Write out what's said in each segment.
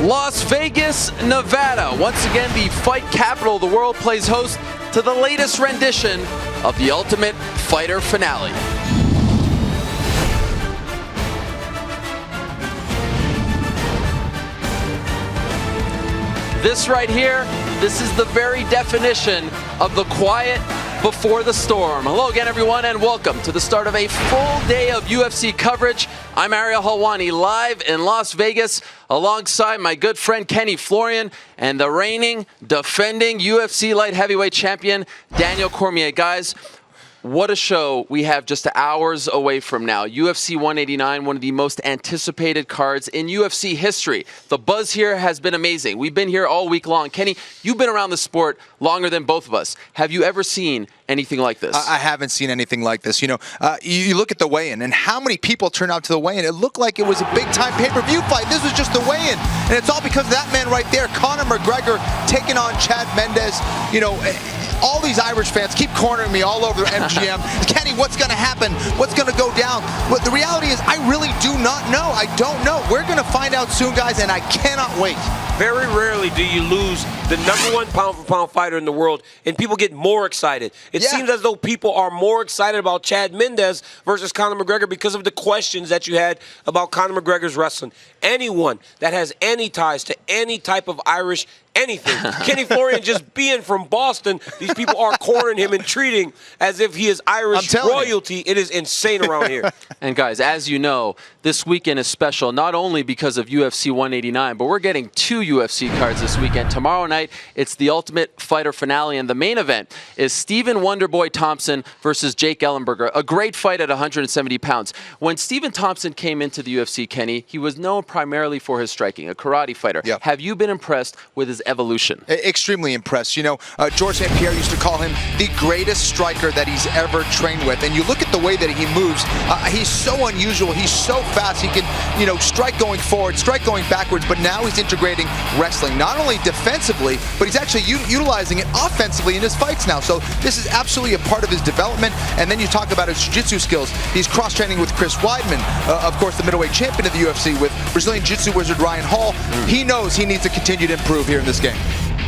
Las Vegas, Nevada. Once again, the fight capital of the world plays host to the latest rendition of the Ultimate Fighter finale. This right here, this is the very definition of the quiet before the storm. Hello again, everyone, and welcome to the start of a full day of UFC coverage. I'm Ariel Helwani, live in Las Vegas, alongside my good friend Kenny Florian and the reigning, defending UFC light heavyweight champion, Daniel Cormier. Guys, what a show we have just hours away from now. UFC 189, one of the most anticipated cards in UFC history. The buzz here has been amazing. We've been here all week long. Kenny, you've been around the sport longer than both of us. Have you ever seen anything like this? I haven't seen anything like this. You know, you look at the weigh-in and how many people turned out to the weigh-in. It looked like it was a big-time pay-per-view fight. This was just the weigh-in. And it's all because of that man right there, Conor McGregor, taking on Chad Mendes. You know, all these Irish fans keep cornering me all over MGM. Kenny, what's going to happen? What's going to go down? But the reality is, I really do not know. I don't know. We're going to find out soon, guys, and I cannot wait. Very rarely do you lose the #1 pound-for-pound fighter in the world, and people get more excited. It seems as though people are more excited about Chad Mendes versus Conor McGregor because of the questions that you had about Conor McGregor's wrestling. Anyone that has any ties to any type of Irish anything. Kenny Florian just being from Boston, these people are cornering him and treating as if he is Irish royalty. It is insane around here. And guys, as you know, this weekend is special not only because of UFC 189, but we're getting 2 UFC cards this weekend. Tomorrow night, it's the Ultimate Fighter finale, and the main event is Stephen Wonderboy Thompson versus Jake Ellenberger, a great fight at 170 pounds. When Stephen Thompson came into the UFC, Kenny, he was known primarily for his striking, a karate fighter. Yep. Have you been impressed with his evolution? Extremely impressed. You know, George St. Pierre used to call him the greatest striker that he's ever trained with. And you look at the way that he moves, he's so unusual. He's so fast. He can, you know, strike going forward, strike going backwards, but now he's integrating wrestling, not only defensively, but he's actually utilizing it offensively in his fights now. So this is absolutely a part of his development. And then you talk about his jiu-jitsu skills. He's cross-training with Chris Weidman, of course, the middleweight champion of the UFC, with Brazilian jiu-jitsu wizard Ryan Hall. He knows he needs to continue to improve here in this game.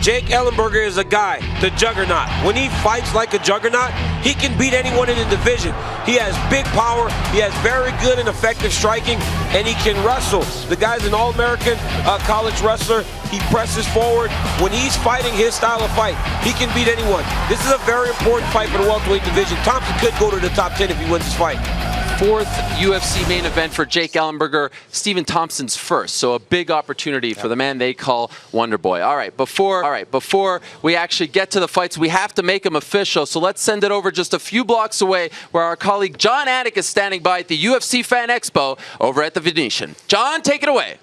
Jake Ellenberger is a guy, the juggernaut. When he fights like a juggernaut, he can beat anyone in the division. He has big power, he has very good and effective striking, and he can wrestle. The guy's an All-American college wrestler. He presses forward. When he's fighting his style of fight, he can beat anyone. This is a very important fight for the welterweight division. Thompson could go to the top 10 if he wins this fight. 4th UFC main event for Jake Ellenberger, Stephen Thompson's first. So a big opportunity for the man they call Wonderboy. All right, before we actually get to the fights, we have to make them official. So let's send it over just a few blocks away where our colleague John Anik is standing by at the UFC Fan Expo over at the Venetian. John, take it away.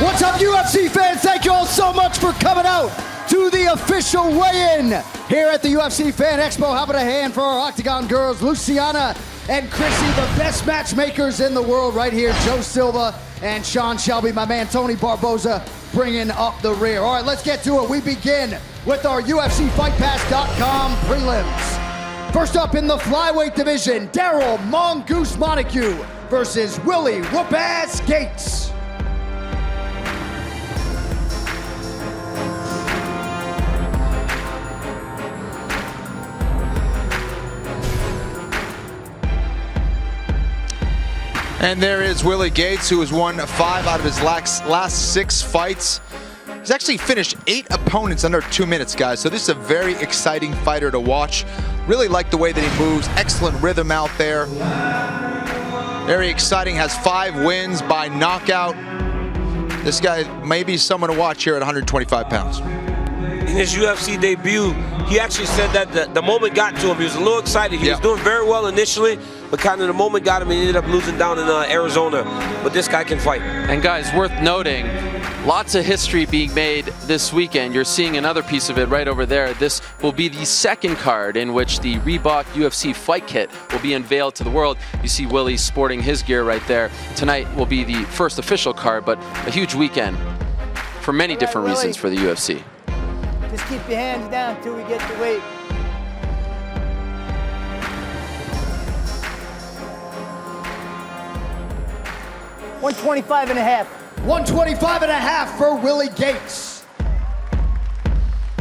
What's up, UFC fans? Thank you all so much for coming out to the official weigh-in here at the UFC Fan Expo. How about a hand for our Octagon girls, Luciana and Chrissy, the best matchmakers in the world right here. Joe Silva and Sean Shelby, my man Tony Barboza bringing up the rear. All right, let's get to it. We begin with our UFCFightPass.com prelims. First up in the flyweight division, Daryl Mongoose Montague versus Willie Whoop-Ass Gates. And there is Willie Gates, who has won 5 out of his last 6 fights. He's actually finished 8 opponents under 2 minutes, guys. So this is a very exciting fighter to watch. Really like the way that he moves. Excellent rhythm out there. Very exciting. Has 5 wins by knockout. This guy may be someone to watch here at 125 pounds. In his UFC debut, he actually said that the moment got to him. He was a little excited. He was doing very well initially, but kind of the moment got him and he ended up losing down in Arizona. But this guy can fight. And guys, worth noting, lots of history being made this weekend. You're seeing another piece of it right over there. This will be the second card in which the Reebok UFC fight kit will be unveiled to the world. You see Willie sporting his gear right there. Tonight will be the first official card, but a huge weekend for many different reasons for the UFC. Just keep your hands down until we get the weight. 125 and a half. 125 and a half for Willie Gates.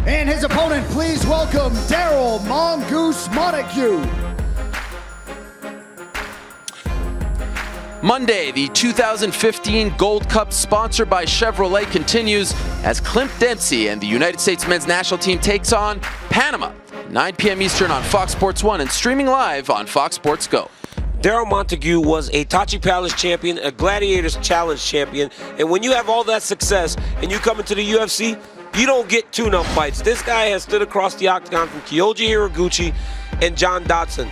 And his opponent, please welcome Daryl Mongoose Montague. Monday, the 2015 Gold Cup sponsored by Chevrolet continues as Clint Dempsey and the United States men's national team takes on Panama. 9 p.m. Eastern on Fox Sports 1 and streaming live on Fox Sports Go. Daryl Montague was a Tachi Palace champion, a Gladiators Challenge champion, and when you have all that success and you come into the UFC, you don't get tune-up fights. This guy has stood across the octagon from Kyoji Hiraguchi and John Dodson.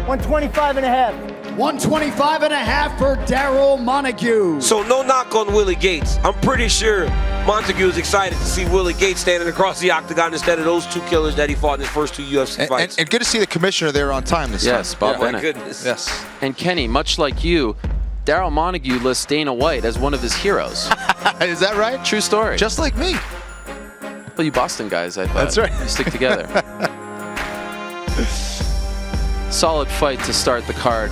$125 and a half. 125 and a half for Daryl Montague. So no knock on Willie Gates. I'm pretty sure Montague is excited to see Willie Gates standing across the octagon instead of those two killers that he fought in his first 2 UFC fights. And good to see the commissioner there on time this time. Yes, Bob Bennett. My goodness. Yes. And Kenny, much like you, Daryl Montague lists Dana White as one of his heroes. Is that right? True story. Just like me. Well, you Boston guys, I thought. That's right. You stick together. Solid fight to start the card.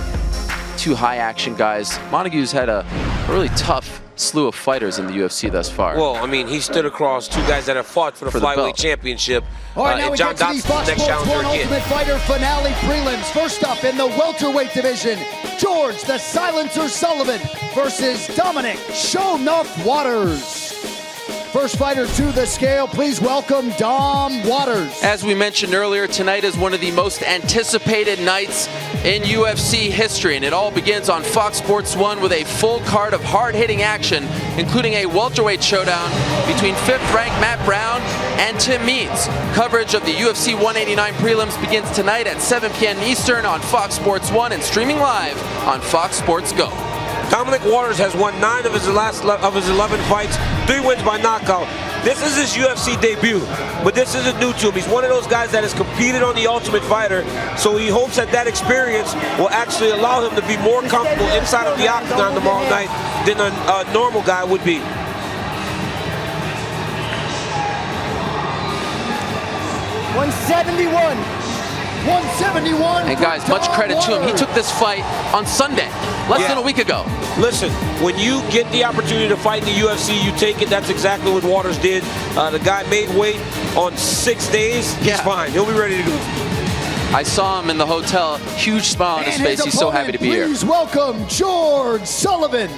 2 high-action guys. Montague's had a really tough slew of fighters in the UFC thus far. Well, I mean, he stood across 2 guys that have fought for the flyweight belt. championship. All right, now we John get to the Dodson's Fox next Sports 1 challenger again. Ultimate Fighter finale prelims. First up in the welterweight division, George the Silencer Sullivan versus Dominic Show-Nuff Waters. First fighter to the scale, please welcome Dom Waters. As we mentioned earlier, tonight is one of the most anticipated nights in UFC history, and it all begins on Fox Sports 1 with a full card of hard-hitting action, including a welterweight showdown between 5th-ranked Matt Brown and Tim Means. Coverage of the UFC 189 prelims begins tonight at 7 p.m. Eastern on Fox Sports 1 and streaming live on Fox Sports Go. Dominic Waters has won 9 of his 11 fights, 3 wins by knockout. This is his UFC debut, but this isn't new to him. He's one of those guys that has competed on The Ultimate Fighter, so he hopes that that experience will actually allow him to be more comfortable inside of the octagon tomorrow night than a normal guy would be. 171. 171. And guys, much credit to him. He took this fight on Sunday, less than a week ago. Listen, when you get the opportunity to fight in the UFC, you take it. That's exactly what Waters did. The guy made weight on 6 days. He's fine. He'll be ready to go. I saw him in the hotel. Huge smile on his face. He's so happy to be here. Please welcome George Sullivan.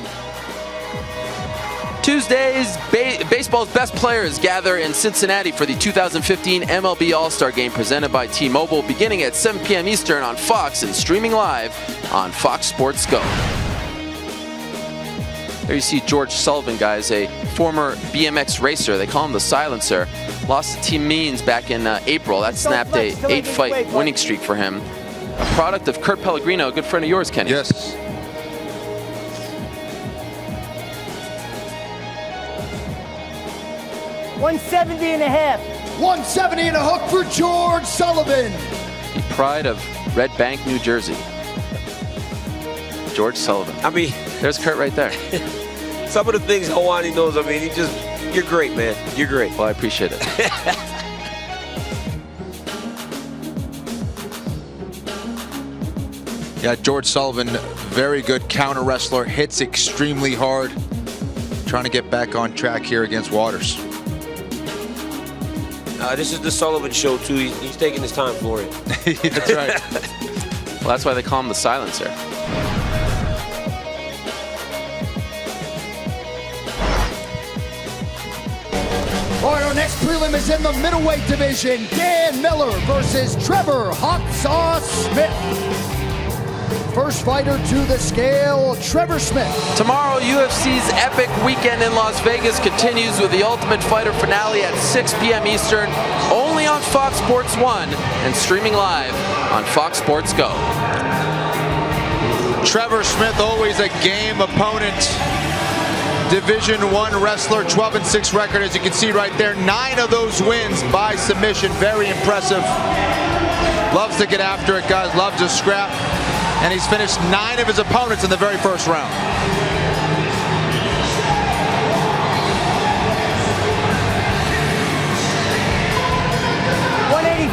Tuesdays, baseball's best players gather in Cincinnati for the 2015 MLB All-Star Game presented by T-Mobile, beginning at 7 p.m. Eastern on Fox and streaming live on Fox Sports Go. There you see George Sullivan, guys, a former BMX racer. They call him the Silencer. Lost to Tim Means back in April. That snapped a 8-fight winning streak for him. A product of Kurt Pellegrino, a good friend of yours, Kenny. Yes. $170 and a half. 170 and a hook for George Sullivan. The pride of Red Bank, New Jersey. George Sullivan. I mean, there's Kurt right there. Some of the things Hawani knows, I mean, you're great, man. You're great. Well, I appreciate it. Yeah, George Sullivan, very good counter wrestler, hits extremely hard. Trying to get back on track here against Waters. This is the Sullivan show, too. He's taking his time for it. That's right. Well, that's why they call him the Silencer. All right, our next prelim is in the middleweight division. Dan Miller versus Trevor Hot Sauce Smith. First fighter to the scale, Trevor Smith. Tomorrow, UFC's epic weekend in Las Vegas continues with the Ultimate Fighter finale at 6 p.m. Eastern, only on Fox Sports 1 and streaming live on Fox Sports Go. Trevor Smith, always a game opponent. Division I wrestler, 12-6 record, as you can see right there. 9 of those wins by submission, very impressive. Loves to get after it, guys, loves to scrap. And he's finished 9 of his opponents in the very first round.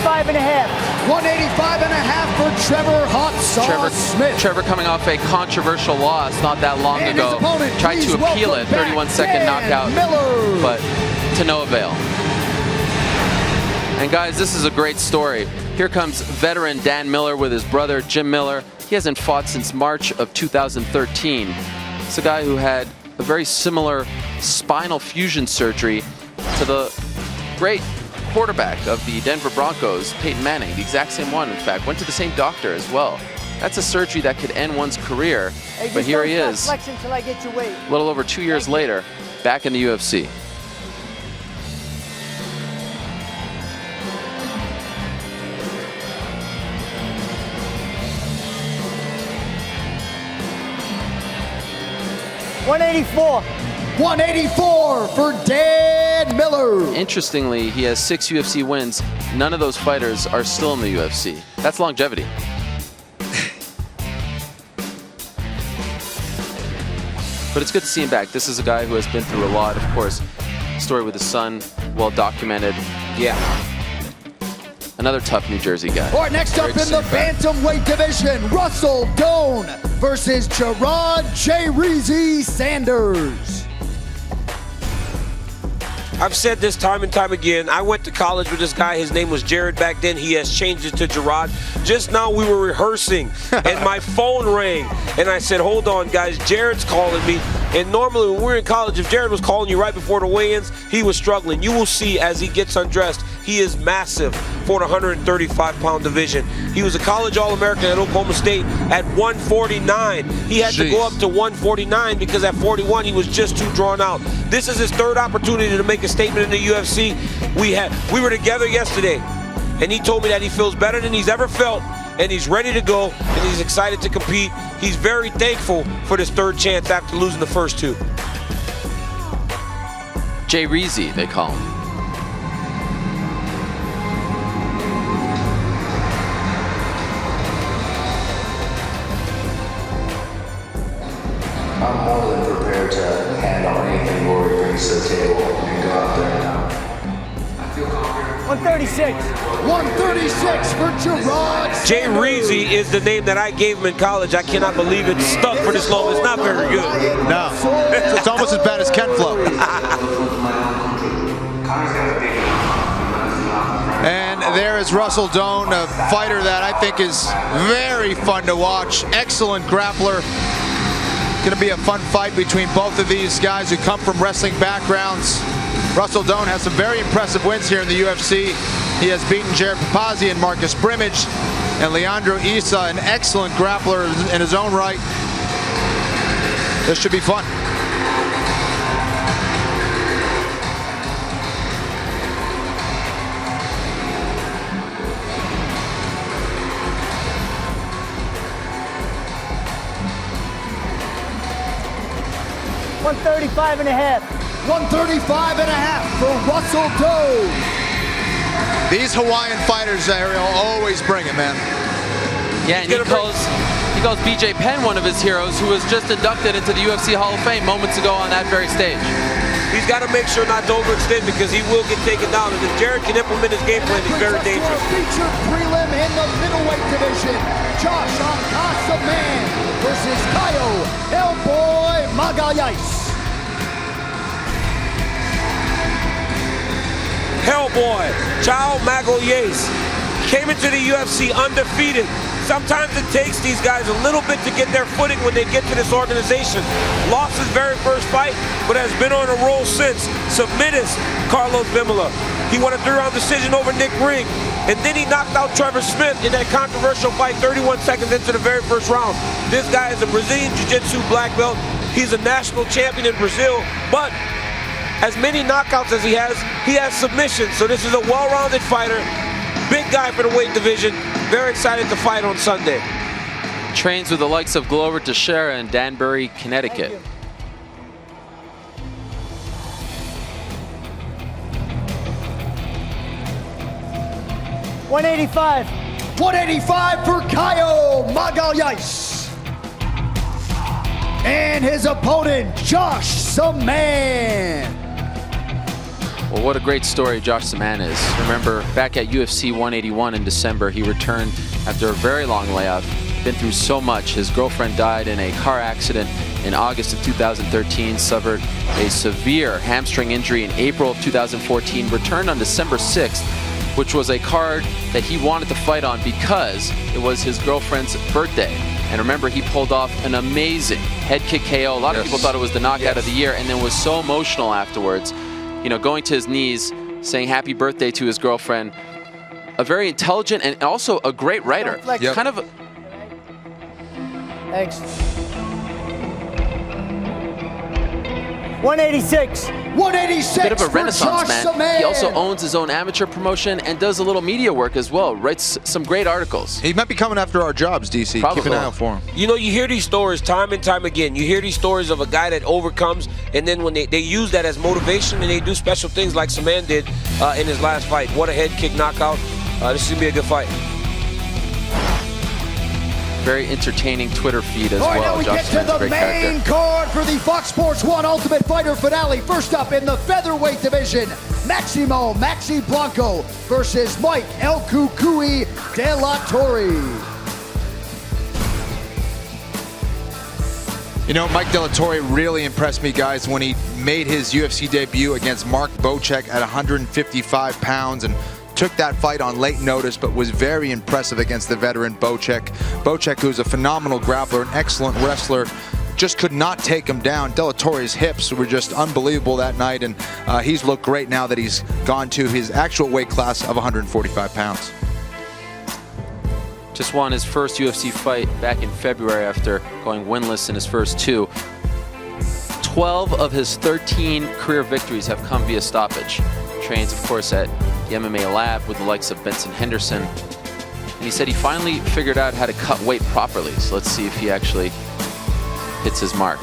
185 and a half. 185 and a half for Trevor Hot Sauce Smith. Trevor coming off a controversial loss not that long And ago. his opponent, Tried to please appeal it, welcome back 31-second Dan knockout, Miller. but to no avail. And guys, this is a great story. Here comes veteran Dan Miller with his brother Jim Miller. He hasn't fought since March of 2013. It's a guy who had a very similar spinal fusion surgery to the great quarterback of the Denver Broncos, Peyton Manning, the exact same one, in fact. Went to the same doctor as well. That's a surgery that could end one's career. Hey, But just here don't he stop is, flexing till I get your weight. a little over 2 years later, back in the UFC. $184. 184 for Dan Miller. Interestingly, he has 6 UFC wins. None of those fighters are still in the UFC. That's longevity. But it's good to see him back. This is a guy who has been through a lot, of course. Story with his son, well documented. Yeah. Another tough New Jersey guy. All right, next up in the bantamweight division, Russell Doane versus Gerard J. Reezy Sanders. I've said this time and time again. I went to college with this guy. His name was Jared back then. He has changed it to Gerard. Just now we were rehearsing and my phone rang. And I said, hold on, guys. Jared's calling me. And normally when we were in college, if Jared was calling you right before the weigh-ins, he was struggling. You will see as he gets undressed, he is massive for the 135-pound division. He was a college All-American at Oklahoma State at 149. He had to go up to 149 because at 41 he was just too drawn out. This is his third opportunity to make a statement in the UFC. We were together yesterday, and he told me that he feels better than he's ever felt, and he's ready to go, and he's excited to compete. He's very thankful for this third chance after losing the first two. Jay Reezy, they call him. I'm more than prepared to handle anything Rory brings to the table and go out there and I feel confident. 136. 136 for Gerard Jay Sanders. Reezy is the name that I gave him in college. I cannot believe it stuck for this long. It's not very good. No, it's almost as bad as Ken Flo. And there is Russell Doane, a fighter that I think is very fun to watch. Excellent grappler. Going to be a fun fight between both of these guys who come from wrestling backgrounds. Russell Doane has some very impressive wins here in the UFC. He has beaten Jared Papazian, Marcus Brimage, and Leandro Issa, an excellent grappler in his own right. This should be fun. $135 and a half. 135 and a half for Russell Doane. These Hawaiian fighters, Ariel, always bring it, man. Yeah, and he calls BJ Penn one of his heroes, who was just inducted into the UFC Hall of Fame moments ago on that very stage. He's got to make sure not to overextend because he will get taken down. And if Jared can implement his game plan, he's very dangerous. Featured prelim in the middleweight division, Josh HASSAN versus Caio Hellboy Magalhães. Hellboy, Caio Magalhães, came into the UFC undefeated. Sometimes it takes these guys a little bit to get their footing when they get to this organization. Lost his very first fight, but has been on a roll since. Submitted Carlos Bimala. He won a 3-round decision over Nick Ring. And then he knocked out Trevor Smith in that controversial fight 31 seconds into the very first round. This guy is a Brazilian Jiu-Jitsu black belt. He's a national champion in Brazil, but as many knockouts as he has submissions. So this is a well-rounded fighter. Big guy for the weight division. Very excited to fight on Sunday. Trains with the likes of Glover Teixeira in Danbury, Connecticut. $185. 185 for Caio Magalhães. And his opponent, Josh SAMMAN. Well, what a great story Josh SAMMAN is. Remember, back at UFC 181 in December, he returned after a very long layoff. Been through so much. His girlfriend died in a car accident in August of 2013, suffered a severe hamstring injury in April of 2014, returned on December 6th, which was a card that he wanted to fight on because it was his girlfriend's birthday. And remember, he pulled off an amazing head kick KO. A lot of people thought it was the knockout of the year, and then was so emotional afterwards. You know, going to his knees, saying happy birthday to his girlfriend. A very intelligent and also a great writer. Kind of. Thanks. 186. 186. Bit of a renaissance man. SAMMAN. He also owns his own amateur promotion and does a little media work as well. Writes some great articles. He might be coming after our jobs, DC. Probably. Keep an eye out for him. You know, you hear these stories time and time again. You hear these stories of a guy that overcomes, and then when they use that as motivation and they do special things like SAMMAN did in his last fight. What a head kick knockout. This is going to be a good fight. Very entertaining Twitter feed as All right, well. now we Josh get to SAMMAN's a the great main character. card for the Fox Sports 1 Ultimate Fighter finale. First up in the featherweight division, Maxi Blanco versus Mike El Cucuy de la Torre. You know, Mike De La Torre really impressed me, guys, when he made his UFC debut against Mark Bocek at 155 pounds and took that fight on late notice, but was very impressive against the veteran Bocek. Bocek, who's a phenomenal grappler, an excellent wrestler, just could not take him down. De La Torre's hips were just unbelievable that night, and he's looked great now that he's gone to his actual weight class of 145 pounds. Just won his first UFC fight back in February after going winless in his first 2. 12 of his 13 career victories have come via stoppage. Trains, of course, at the MMA lab with the likes of Benson Henderson. And he said he finally figured out how to cut weight properly. So let's see if he actually hits his mark.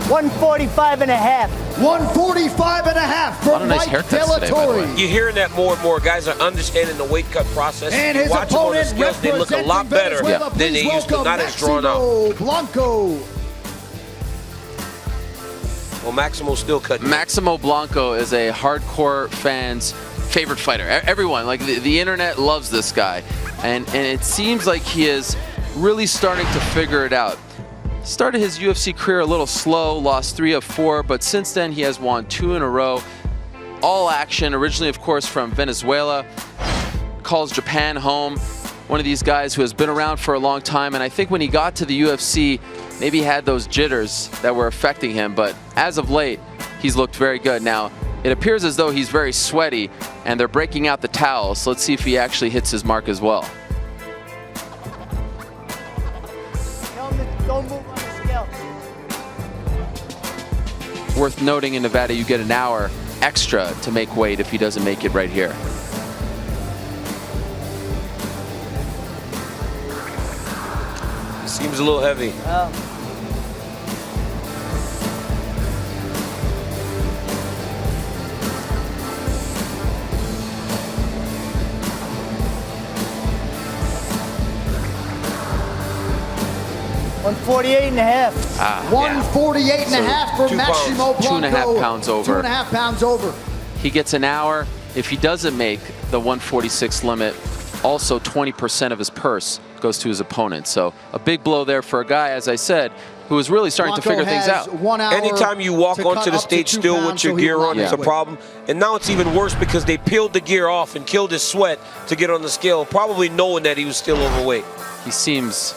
145 and a half. 145 and a half A lot from of nice Mike haircuts De La today, by the Torre. way. You're hearing that more and more. Guys are understanding the weight cut process. And his Watch them on the opponent scales, they look a lot representing better Venezuela, than they please used to, welcome not as drawn out. Maximo Blanco. Well, Maximo's still cutting. Maximo Blanco is a hardcore fan's favorite fighter. Everyone, like the internet loves this guy. And it seems like he is really starting to figure it out. Started his UFC career a little slow, lost 3 of 4, but since then he has won 2 in a row. All action, originally of course from Venezuela, calls Japan home. One of these guys who has been around for a long time, and I think when he got to the UFC, maybe he had those jitters that were affecting him, but as of late, he's looked very good. Now, it appears as though he's very sweaty, and they're breaking out the towels, so let's see if he actually hits his mark as well. Don't move on the scale. Worth noting, in Nevada, you get an hour extra to make weight if he doesn't make it right here. Seems a little heavy. $148 and a half. 148 and a half for 2 Maximo pounds. Blanco. 2.5 pounds over. 2.5 pounds over. He gets an hour. If he doesn't make the 146 limit, also 20% of his purse goes to his opponent. So a big blow there for a guy, as I said, who is really starting Blanco to figure things has out. 1 hour Anytime you walk to cut onto the up to stage 2 still pounds, with your so he gear will on, not it's a weigh. problem. And now it's even worse because they peeled the gear off and killed his sweat to get on the scale, probably knowing that he was still overweight. He seems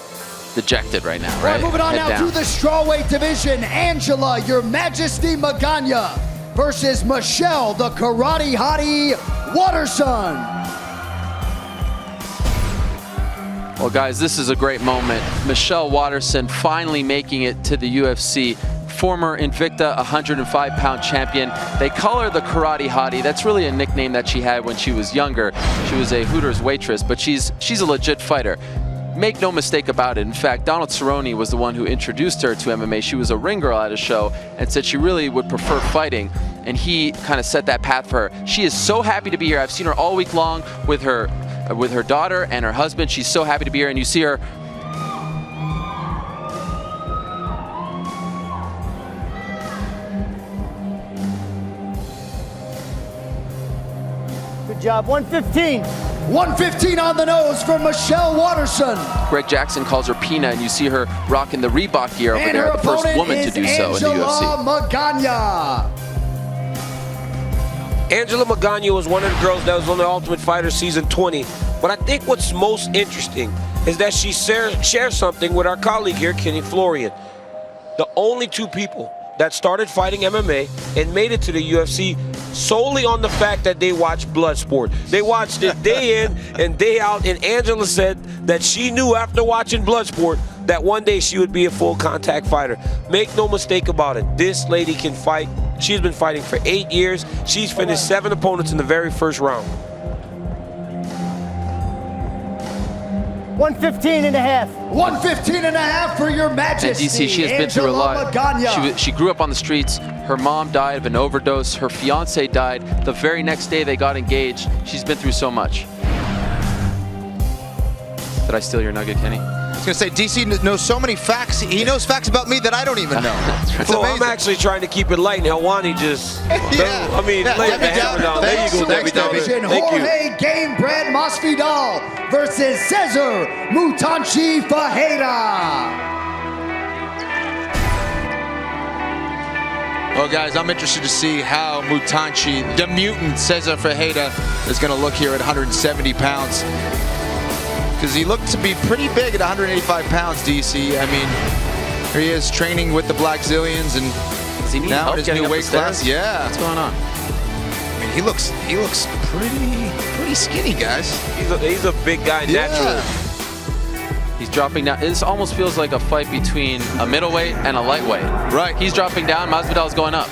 dejected right now, All right, right? moving on Head now down. to the strawweight division. Angela, Your Majesty Magana versus Michelle, the Karate Hottie Waterson. Well, guys, this is a great moment. Michelle Waterson finally making it to the UFC. Former Invicta 105-pound champion. They call her the Karate Hottie. That's really a nickname that she had when she was younger. She was a Hooters waitress, but she's a legit fighter. Make no mistake about it. In fact, Donald Cerrone was the one who introduced her to MMA. She was a ring girl at a show and said she really would prefer fighting, and he kind of set that path for her. She is so happy to be here. I've seen her all week long with her daughter and her husband. She's so happy to be here, and you see her Good job. 115. 115 on the nose for Michelle Watterson. Greg Jackson calls her Pina, and you see her rocking the Reebok gear over And there, her the first opponent woman to is do so in the UFC. Angela Magana. Angela Magana was one of the girls that was on the Ultimate Fighter Season 20. But I think what's most interesting is that she shares something with our colleague here, Kenny Florian. The only two people that started fighting MMA and made it to the UFC solely on the fact that they watched Bloodsport. They watched it day in and day out, and Angela said that she knew after watching Bloodsport that one day she would be a full contact fighter. Make no mistake about it, this lady can fight. She's been fighting for 8 years. She's finished 7 opponents in the very first round. 115 and a half. 115 and a half for your And majesty. DC, she has been through a lot. Magana. She grew up on the streets. Her mom died of an overdose. Her fiance died. The very next day they got engaged. She's been through so much. Did I steal your nugget, Kenny? I was going to say, DC knows so many facts. He knows facts about me that I don't even know. It's So I'm amazing. actually trying to keep it light, and Helwani just, I mean, Yeah, lay the Debbie hammer Downer. down. There you go, Debbie Downer. Thank you. Jorge Gamebred Masvidal versus Cesar Mutanchi Ferreira. Well, guys, I'm interested to see how Mutanchi, the mutant Cesar Ferreira, is going to look here at 170 pounds. Because he looked to be pretty big at 185 pounds, DC. I mean, here he is training with the Blackzilians, and Does he need now help in his getting new up the weight class. stairs? Yeah. What's going on? I mean, he looks pretty skinny, guys. He's a big guy naturally. He's dropping down. This almost feels like a fight between a middleweight and a lightweight. Right. He's dropping down. Masvidal's going up.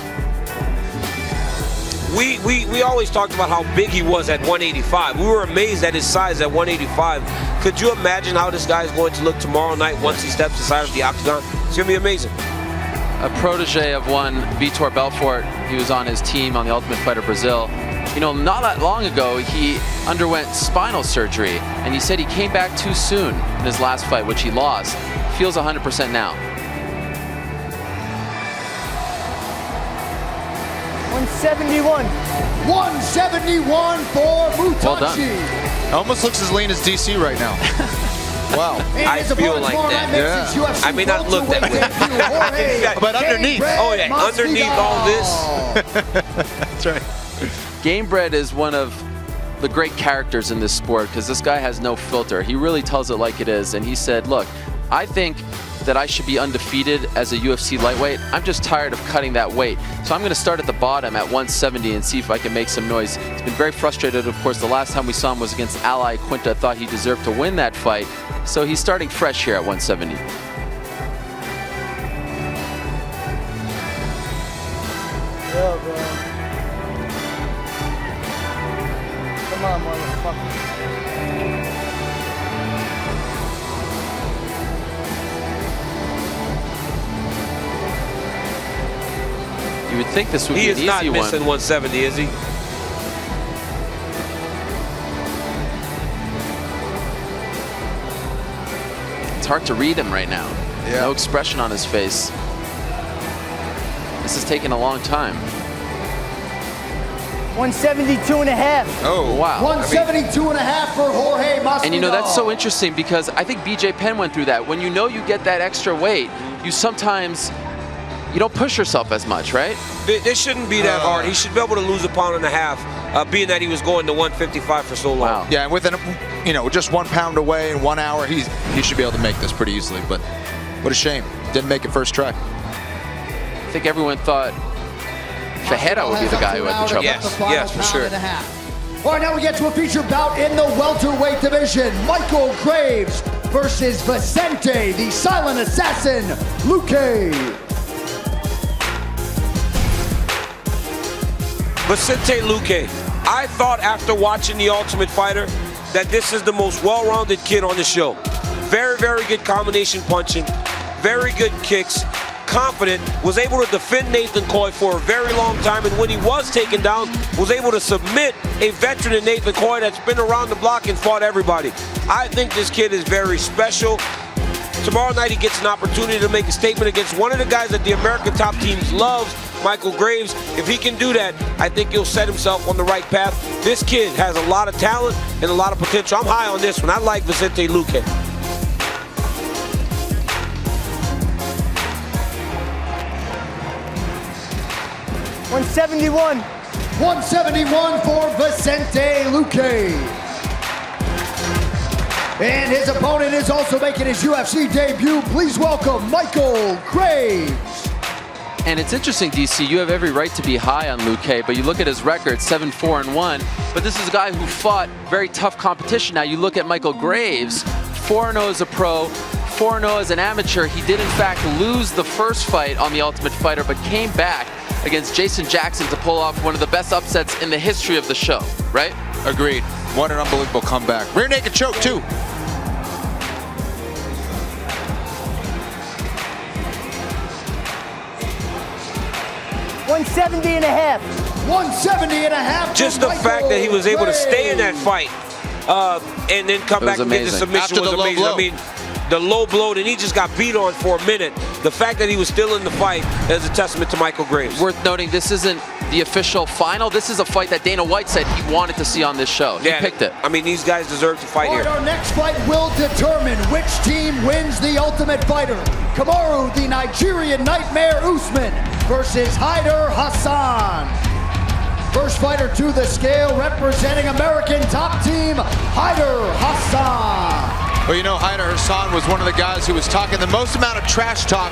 We always talked about how big he was at 185. We were amazed at his size at 185. Could you imagine how this guy is going to look tomorrow night once he steps inside of the octagon? It's going to be amazing. A protege of one, Vitor Belfort. He was on his team on the Ultimate Fighter Brazil. You know, not that long ago, he underwent spinal surgery, and he said he came back too soon in his last fight, which he lost. Feels 100% now. 171. 171 for Mutanchi. Well done. Almost looks as lean as DC right now. Wow. And I his feel opponent like tomorrow that. night makes Yeah. his UFC I may not look that way. welterweight debut, Jorge But underneath. Gamebred Oh, yeah, underneath all Masvidal. That's right. Gamebred is one of the great characters in this sport because this guy has no filter. He really tells it like it is, and he said, look, I think that I should be undefeated as a UFC lightweight. I'm just tired of cutting that weight. So I'm going to start at the bottom at 170 and see if I can make some noise. He's been very frustrated, of course. The last time we saw him was against Ally Quinta. Thought he deserved to win that fight. So he's starting fresh here at 170. Yo, bro. Come on, motherfucker. You would think this would He be is an not easy one. missing 170, is he? It's hard to read him right now. Yeah. No expression on his face. This is taking a long time. 172 and a half. Oh, Wow. 172 and a half for Jorge Masvidal. And you know, that's so interesting because I think BJ Penn went through that. When you know you get that extra weight, you sometimes, you don't push yourself as much, right? This shouldn't be that hard. He should be able to lose a pound and a half, being that he was going to 155 for so long. Wow. yeah, and within, just 1 pound away in 1 hour, he should be able to make this pretty easily. But what a shame. Didn't make it first try. I think everyone thought Ferreira would be the guy who had the trouble. Yes, for sure. All right, now we get to a feature bout in the welterweight division. Michael Graves versus Vicente, the silent assassin, LUQUE. Vicente Luque, I thought after watching The Ultimate Fighter that this is the most well-rounded kid on the show. Very, very good combination punching, very good kicks, confident, was able to defend Nathan Coy for a very long time, and when he was taken down, was able to submit a veteran in Nathan Coy that's been around the block and fought everybody. I think this kid is very special. Tomorrow night he gets an opportunity to make a statement against one of the guys that the American top teams loves, Michael Graves. If he can do that, I think he'll set himself on the right path. This kid has a lot of talent and a lot of potential. I'm high on this one. I like Vicente Luque. $171. 171 for Vicente Luque. And his opponent is also making his UFC debut. Please welcome Michael Graves. And it's interesting, DC, you have every right to be high on Luque, but you look at his record, 7-4-1. But this is a guy who fought very tough competition. Now you look at Michael Graves, 4-0 as a pro, 4-0 as an amateur. He did in fact lose the first fight on The Ultimate Fighter, but came back against Jason Jackson to pull off one of the best upsets in the history of the show, right? Agreed. What an unbelievable comeback. Rear naked choke, too. $170.5. 170.5. Just the fact that he was able to stay in that fight and then come back and get the submission After was the low amazing. blow. I mean, the low blow, and he just got beat on for a minute. The fact that he was still in the fight is a testament to Michael Graves. Worth noting, this isn't the official final. This is a fight that Dana White said he wanted to see on this show. He picked it. I mean, these guys deserve to fight here. Our next fight will determine which team wins the Ultimate Fighter. Kamaru, the Nigerian Nightmare Usman versus Haider Hassan. First fighter to the scale, representing American top team, Haider Hassan. Well, you know, Haider Hassan was one of the guys who was talking the most amount of trash talk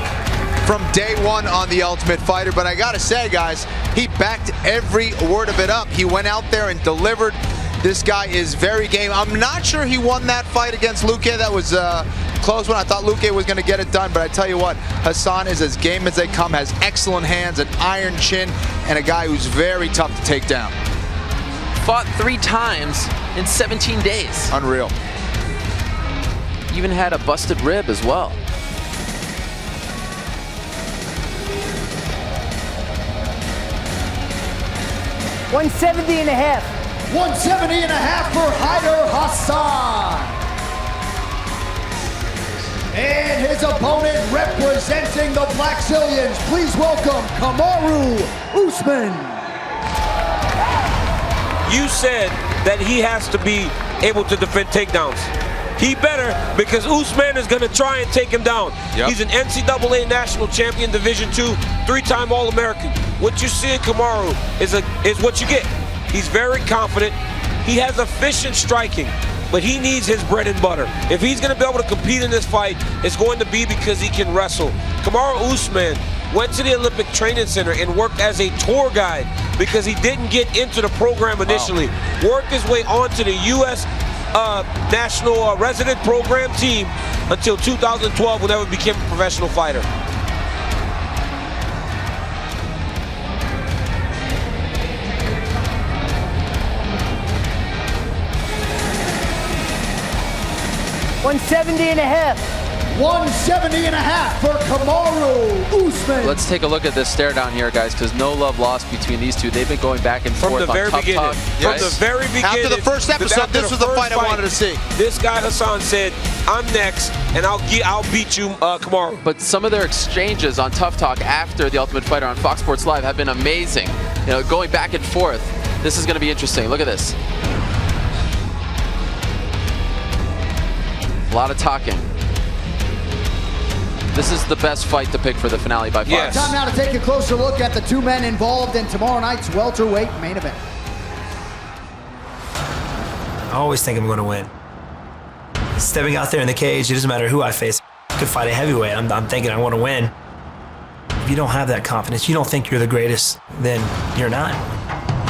from day one on The Ultimate Fighter. But I gotta say, guys, he backed every word of it up. He went out there and delivered. This guy is very game. I'm not sure he won that fight against Luque. That was a close one. I thought Luque was gonna get it done, but I tell you what, Hassan is as game as they come, has excellent hands, an iron chin, and a guy who's very tough to take down. Fought 3 times in 17 days. Unreal. Even had a busted rib as well. $170.5. 170.5 for Haider Hassan. And his opponent representing the Blackzilians, please welcome Kamaru Usman. You said that he has to be able to defend takedowns. He better, because Usman is going to try and take him down. Yep. He's an NCAA national champion, Division II, 3-time All-American. What you see in Kamaru is what you get. He's very confident. He has efficient striking, but he needs his bread and butter. If he's going to be able to compete in this fight, it's going to be because he can wrestle. Kamaru Usman went to the Olympic Training Center and worked as a tour guide because he didn't get into the program initially. Wow. Worked his way onto the U.S. National resident program team until 2012, whenever he became a professional fighter. $170.5. 170.5 for Kamaru Usman. Let's take a look at this stare down here, guys, because no love lost between these two. They've been going back and forth From the very beginning. From the very beginning. After the first episode, this was the fight I wanted to see. This guy Hassan said, "I'm next, and I'll beat you, Kamaru." But some of their exchanges on Tough Talk after The Ultimate Fighter on Fox Sports Live have been amazing. You know, going back and forth. This is going to be interesting. Look at this. A lot of talking. This is the best fight to pick for the finale by far. Yes. Time now to take a closer look at the 2 men involved in tomorrow night's welterweight main event. I always think I'm going to win. Stepping out there in the cage, it doesn't matter who I face. I could fight a heavyweight. I'm thinking I want to win. If you don't have that confidence, you don't think you're the greatest, then you're not.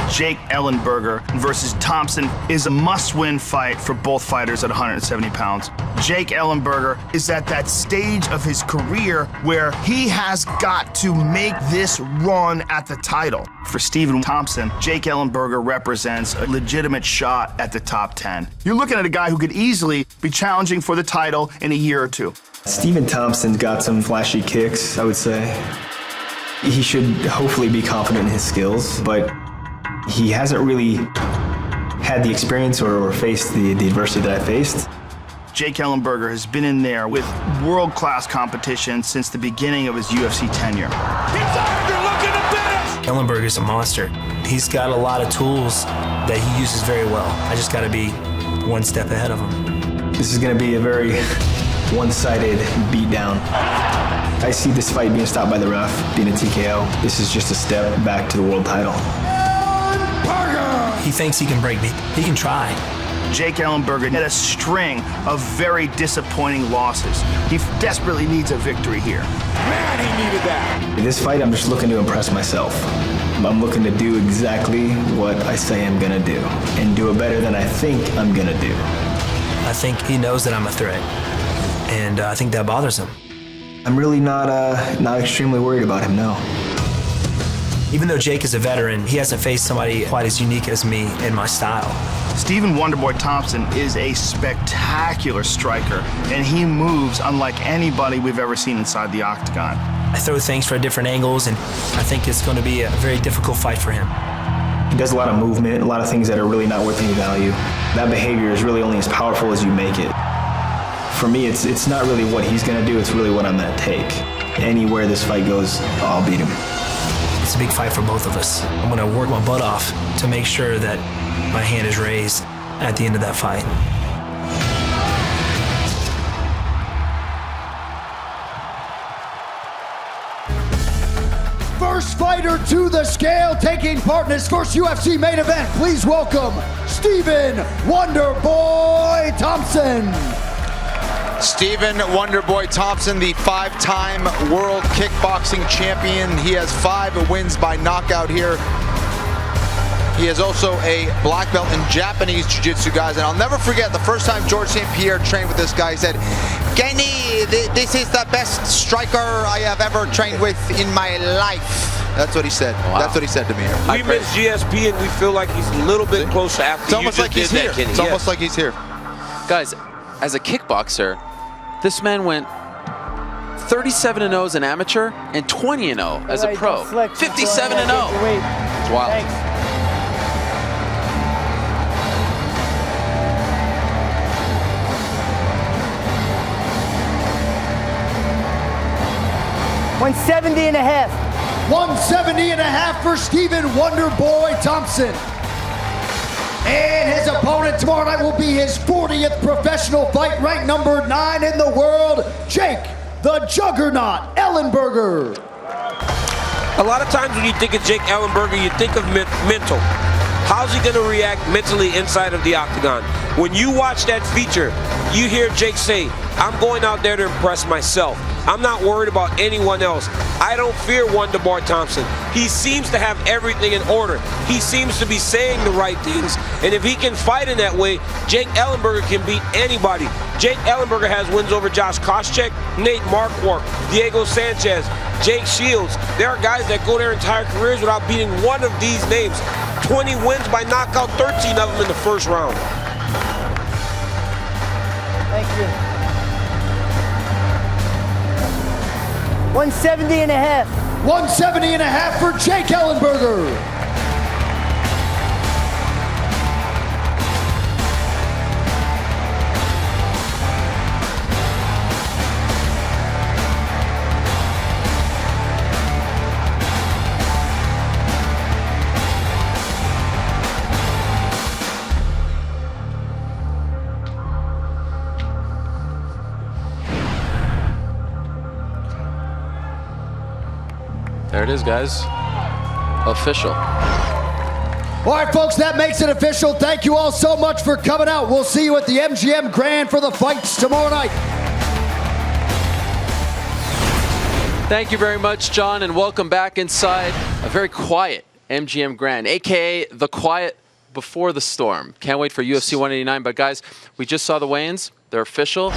Jake Ellenberger versus Thompson is a must-win fight for both fighters at 170 pounds. Jake Ellenberger is at that stage of his career where he has got to make this run at the title. For Stephen Thompson, Jake Ellenberger represents a legitimate shot at the top 10. You're looking at a guy who could easily be challenging for the title in a year or two. Stephen Thompson's got some flashy kicks, I would say. He should hopefully be confident in his skills, but he hasn't really had the experience or faced the adversity that I faced. Jake Ellenberger has been in there with world-class competition since the beginning of his UFC tenure. Ellenberger's a monster. He's got a lot of tools that he uses very well. I just got to be one step ahead of him. This is going to be a very one-sided beatdown. I see this fight being stopped by the ref, being a TKO. This is just a step back to the world title. He thinks he can break me. He can try. Jake Ellenberger had a string of very disappointing losses. He desperately needs a victory here. Man, he needed that. In this fight, I'm just looking to impress myself. I'm looking to do exactly what I say I'm gonna do, and do it better than I think I'm gonna do. I think he knows that I'm a threat, and I think that bothers him. I'm really not extremely worried about him, no. Even though Jake is a veteran, he hasn't faced somebody quite as unique as me in my style. Stephen Wonderboy Thompson is a spectacular striker, and he moves unlike anybody we've ever seen inside the octagon. I throw things for different angles, and I think it's going to be a very difficult fight for him. He does a lot of movement, a lot of things that are really not worth any value. That behavior is really only as powerful as you make it. For me, it's not really what he's gonna do, it's really what I'm gonna take. Anywhere this fight goes, I'll beat him. It's a big fight for both of us. I'm going to work my butt off to make sure that my hand is raised at the end of that fight. First fighter to the scale, taking part in his first UFC main event. Please welcome Stephen Wonderboy Thompson. Stephen Wonderboy Thompson, the 5-time world kickboxing champion. He has 5 wins by knockout here. He is also a black belt in Japanese Jiu-Jitsu, guys. And I'll never forget the first time George St. Pierre trained with this guy. He said, "Kenny, this is the best striker I have ever trained with in my life." That's what he said. Wow. That's what he said to me. We miss GSP, and we feel like he's a little bit closer after it's almost like he's here. It's almost like he's here. Guys, as a kickboxer, this man went 37-0 as an amateur and 20-0 as a pro. 57-0. It's wild. Thanks. $170 and a half. 170 and a half for Stephen Wonderboy Thompson. And his opponent tomorrow night will be his 40th professional fight, ranked number 9 in the world, Jake the Juggernaut Ellenberger. A lot of times when you think of Jake Ellenberger, you think of mental. How's he going to react mentally inside of the octagon? When you watch that feature, you hear Jake say, "I'm going out there to impress myself. I'm not worried about anyone else. I don't fear Wonderboy Thompson." He seems to have everything in order. He seems to be saying the right things. And if he can fight in that way, Jake Ellenberger can beat anybody. Jake Ellenberger has wins over Josh Koscheck, Nate Marquardt, Diego Sanchez, Jake Shields. There are guys that go their entire careers without beating one of these names. 20 wins by knockout, 13 of them in the first round. Thank you. 170 and a half. 170 and a half for Jake Ellenberger. There it is, guys. Official. All right, folks, that makes it official. Thank you all so much for coming out. We'll see you at the MGM Grand for the fights tomorrow night. Thank you very much, John, and welcome back inside a very quiet MGM Grand, a.k.a. the quiet before the storm. Can't wait for UFC 189, but guys, we just saw the weigh-ins. They're official.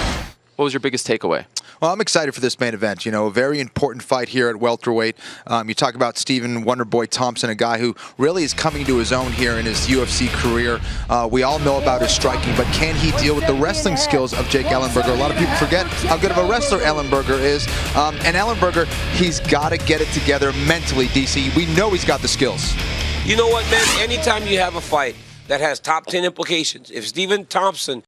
What was your biggest takeaway? Well, I'm excited for this main event. You know, a very important fight here at welterweight. You talk about Stephen Wonderboy Thompson, a guy who really is coming to his own here in his UFC career. We all know about his striking, but can he deal with the wrestling skills of Jake Ellenberger? A lot of people forget how good of a wrestler Ellenberger is. And Ellenberger, he's got to get it together mentally, DC. We know he's got the skills. You know what, man? Anytime you have a fight that has top 10 implications, if Stephen Thompson